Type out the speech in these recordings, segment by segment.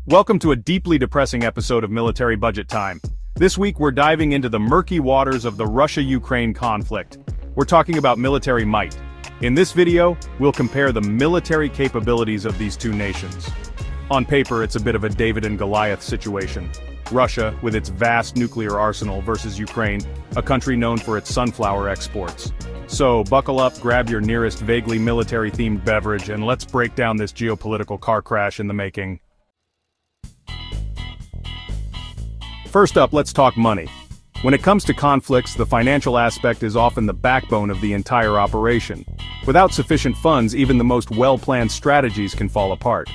Welcome to a deeply depressing episode of Military Budget Time. This week we're diving into the murky waters of the Russia-Ukraine conflict. We're talking about military might. In this video, we'll compare the military capabilities of these two nations. On paper, it's a bit of a David and Goliath situation. Russia, with its vast nuclear arsenal, versus Ukraine, a country known for its sunflower exports. So, buckle up, grab your nearest vaguely military-themed beverage, and let's break down this geopolitical car crash in the making. First up, let's talk money. When it comes to conflicts, the financial aspect is often the backbone of the entire operation. Without sufficient funds, even the most well-planned strategies can fall apart.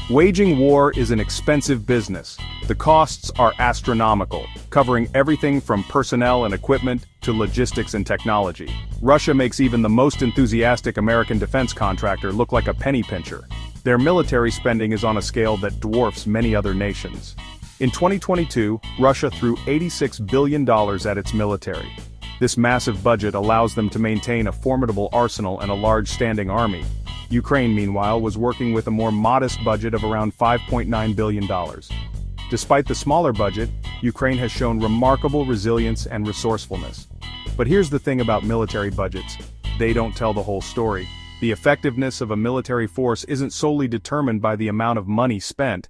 Waging war is an expensive business. The costs are astronomical, covering everything from personnel and equipment to logistics and technology. Russia makes even the most enthusiastic American defense contractor look like a penny pincher. Their military spending is on a scale that dwarfs many other nations. In 2022, Russia threw $86 billion at its military. This massive budget allows them to maintain a formidable arsenal and a large standing army. Ukraine, meanwhile, was working with a more modest budget of around $5.9 billion. Despite the smaller budget, Ukraine has shown remarkable resilience and resourcefulness. But here's the thing about military budgets: they don't tell the whole story. The effectiveness of a military force isn't solely determined by the amount of money spent.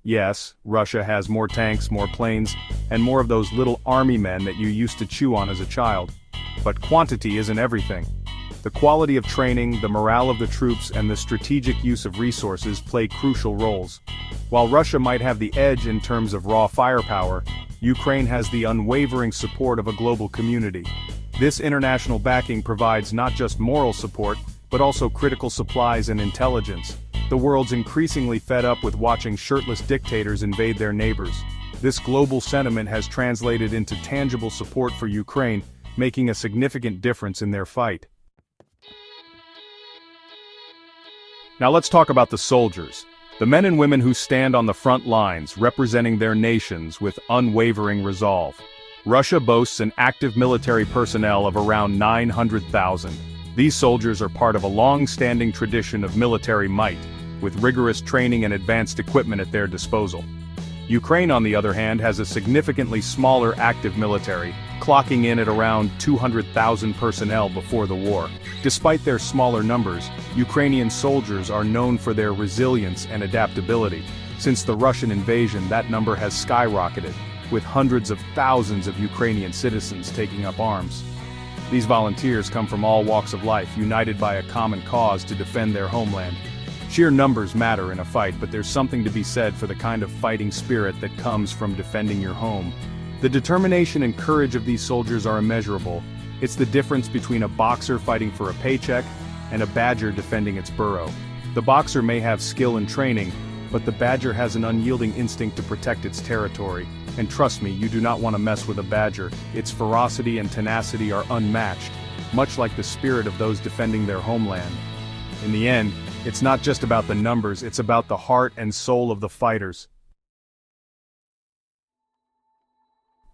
Yes, Russia has more tanks, more planes, and more of those little army men that you used to chew on as a child. But quantity isn't everything. The quality of training, the morale of the troops, and the strategic use of resources play crucial roles. While Russia might have the edge in terms of raw firepower, Ukraine has the unwavering support of a global community. This international backing provides not just moral support, but also critical supplies and intelligence. The world's increasingly fed up with watching shirtless dictators invade their neighbors. This global sentiment has translated into tangible support for Ukraine, making a significant difference in their fight. Now let's talk about the soldiers, the men and women who stand on the front lines, representing their nations with unwavering resolve. Russia boasts an active military personnel of around 900,000. These soldiers are part of a long-standing tradition of military might, with rigorous training and advanced equipment at their disposal. Ukraine, on the other hand, has a significantly smaller active military, clocking in at around 200,000 personnel before the war. Despite their smaller numbers, Ukrainian soldiers are known for their resilience and adaptability. Since the Russian invasion, that number has skyrocketed, with hundreds of thousands of Ukrainian citizens taking up arms. These volunteers come from all walks of life, united by a common cause to defend their homeland. Sheer numbers matter in a fight, but there's something to be said for the kind of fighting spirit that comes from defending your home. The determination and courage of these soldiers are immeasurable. It's the difference between a boxer fighting for a paycheck and a badger defending its burrow. The boxer may have skill and training, but the badger has an unyielding instinct to protect its territory. And trust me, you do not want to mess with a badger. Its ferocity and tenacity are unmatched, much like the spirit of those defending their homeland. In the end, it's not just about the numbers, it's about the heart and soul of the fighters.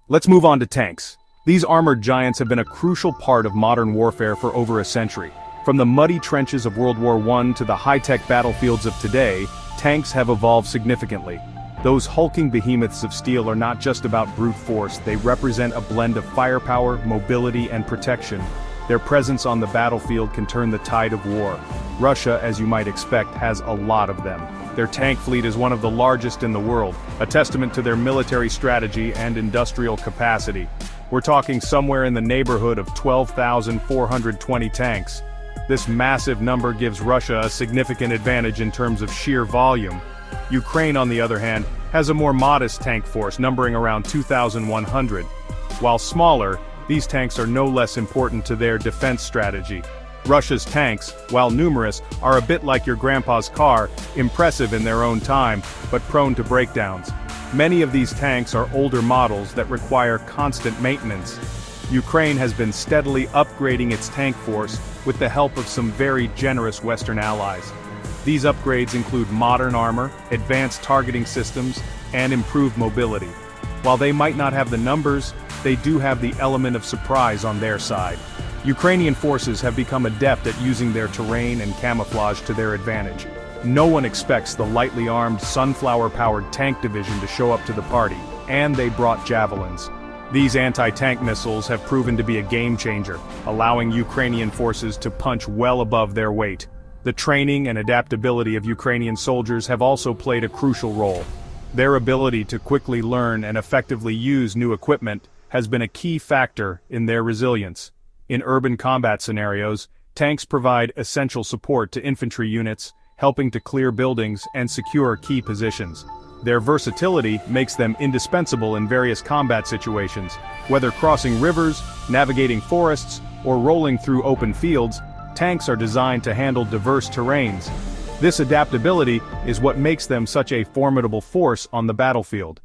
Let's move on to tanks. These armored giants have been a crucial part of modern warfare for over a century. From the muddy trenches of World War I to the high-tech battlefields of today, tanks have evolved significantly. Those hulking behemoths of steel are not just about brute force, they represent a blend of firepower, mobility, and protection. Their presence on the battlefield can turn the tide of war. Russia, as you might expect, has a lot of them. Their tank fleet is one of the largest in the world, a testament to their military strategy and industrial capacity. We're talking somewhere in the neighborhood of 12,420 tanks. This massive number gives Russia a significant advantage in terms of sheer volume. Ukraine, on the other hand, has a more modest tank force numbering around 2,100. While smaller, these tanks are no less important to their defense strategy. Russia's tanks, while numerous, are a bit like your grandpa's car, impressive in their own time, but prone to breakdowns. Many of these tanks are older models that require constant maintenance. Ukraine has been steadily upgrading its tank force with the help of some very generous Western allies. These upgrades include modern armor, advanced targeting systems, and improved mobility. While they might not have the numbers, they do have the element of surprise on their side. Ukrainian forces have become adept at using their terrain and camouflage to their advantage. No one expects the lightly armed, sunflower-powered tank division to show up to the party, and they brought javelins. These anti-tank missiles have proven to be a game-changer, allowing Ukrainian forces to punch well above their weight. The training and adaptability of Ukrainian soldiers have also played a crucial role. Their ability to quickly learn and effectively use new equipment has been a key factor in their resilience. In urban combat scenarios, tanks provide essential support to infantry units, helping to clear buildings and secure key positions. Their versatility makes them indispensable in various combat situations. Whether crossing rivers, navigating forests, or rolling through open fields, tanks are designed to handle diverse terrains. This adaptability is what makes them such a formidable force on the battlefield.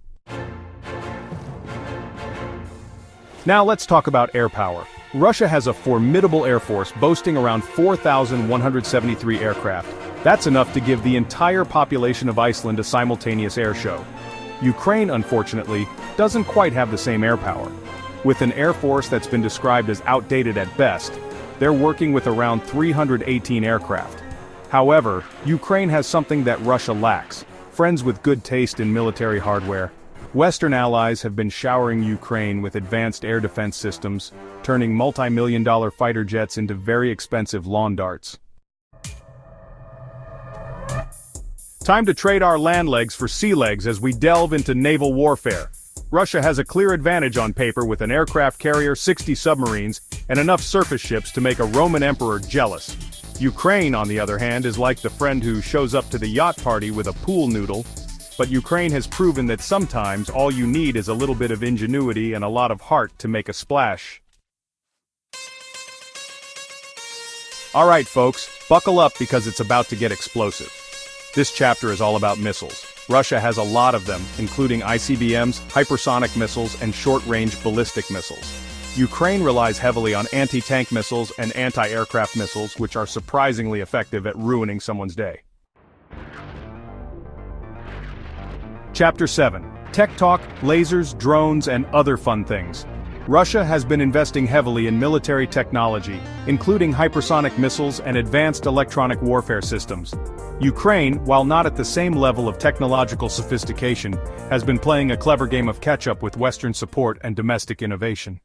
Now let's talk about air power. Russia has a formidable air force boasting around 4,173 aircraft. That's enough to give the entire population of Iceland a simultaneous air show. Ukraine, unfortunately, doesn't quite have the same air power. With an air force that's been described as outdated at best, they're working with around 318 aircraft. However, Ukraine has something that Russia lacks: friends with good taste in military hardware. Western allies have been showering Ukraine with advanced air defense systems, turning multi-million-dollar fighter jets into very expensive lawn darts. Time to trade our land legs for sea legs as we delve into naval warfare. Russia has a clear advantage on paper with an aircraft carrier, 60 submarines, and enough surface ships to make a Roman emperor jealous. Ukraine, on the other hand, is like the friend who shows up to the yacht party with a pool noodle. But Ukraine has proven that sometimes all you need is a little bit of ingenuity and a lot of heart to make a splash. Alright folks, buckle up because it's about to get explosive. This chapter is all about missiles. Russia has a lot of them, including ICBMs, hypersonic missiles, and short-range ballistic missiles. Ukraine relies heavily on anti-tank missiles and anti-aircraft missiles, which are surprisingly effective at ruining someone's day. Chapter 7. Tech Talk, Lasers, Drones, and Other Fun Things. Russia has been investing heavily in military technology, including hypersonic missiles and advanced electronic warfare systems. Ukraine, while not at the same level of technological sophistication, has been playing a clever game of catch-up with Western support and domestic innovation.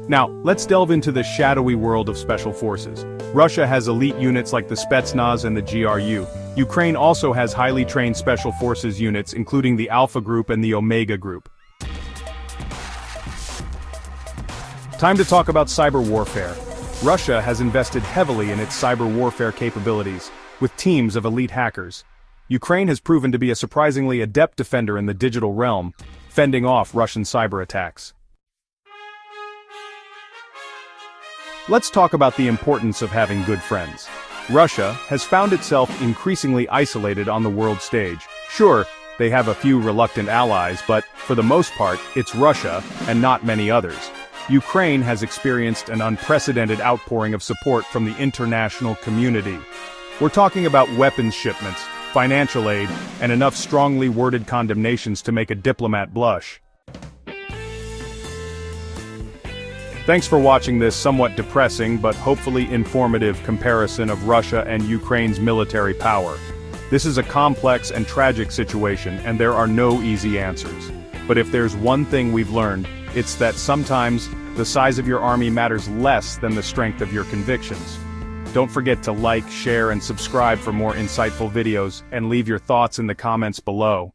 Now, let's delve into the shadowy world of special forces. Russia has elite units like the Spetsnaz and the GRU. Ukraine also has highly trained special forces units, including the Alpha Group and the Omega Group. Time to talk about cyber warfare. Russia has invested heavily in its cyber warfare capabilities, with teams of elite hackers. Ukraine has proven to be a surprisingly adept defender in the digital realm, fending off Russian cyber attacks. Let's talk about the importance of having good friends. Russia has found itself increasingly isolated on the world stage. Sure, they have a few reluctant allies, but, for the most part, it's Russia, and not many others. Ukraine has experienced an unprecedented outpouring of support from the international community. We're talking about weapons shipments, financial aid, and enough strongly worded condemnations to make a diplomat blush. Thanks for watching this somewhat depressing but hopefully informative comparison of Russia and Ukraine's military power. This is a complex and tragic situation, and there are no easy answers. But if there's one thing we've learned, it's that sometimes the size of your army matters less than the strength of your convictions. Don't forget to like, share, and subscribe for more insightful videos, and leave your thoughts in the comments below.